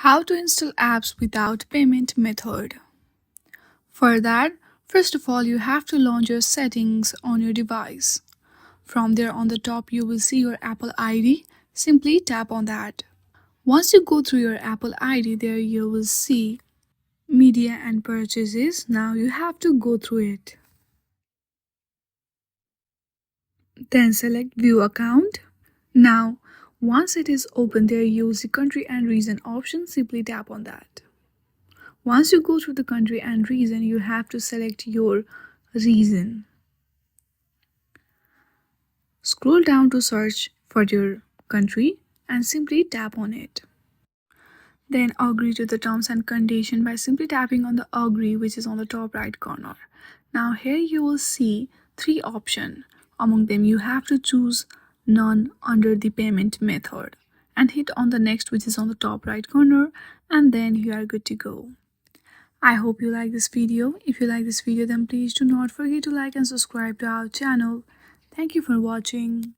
How to install apps without payment method. For that, first of all, you have to launch your settings on your device. From there on the top, you will see your Apple ID. Simply tap on that. Once you go through your Apple ID, there you will see media and purchases. Now you have to go through it. Then select view account. Now, once it is open, there you will see country and region option. Simply tap on that. Once you go through the country and region, you have to select your region. Scroll down to search for your country and simply tap on it. Then agree to the terms and condition by simply tapping on the agree, which is on the top right corner. Now here you will see three options. Among them you have to choose none under the payment method and hit on the next, which is on the top right corner, and then you are good to go. I hope you like this video. If you like this video, then please do not forget to like and subscribe to our channel. Thank you for watching.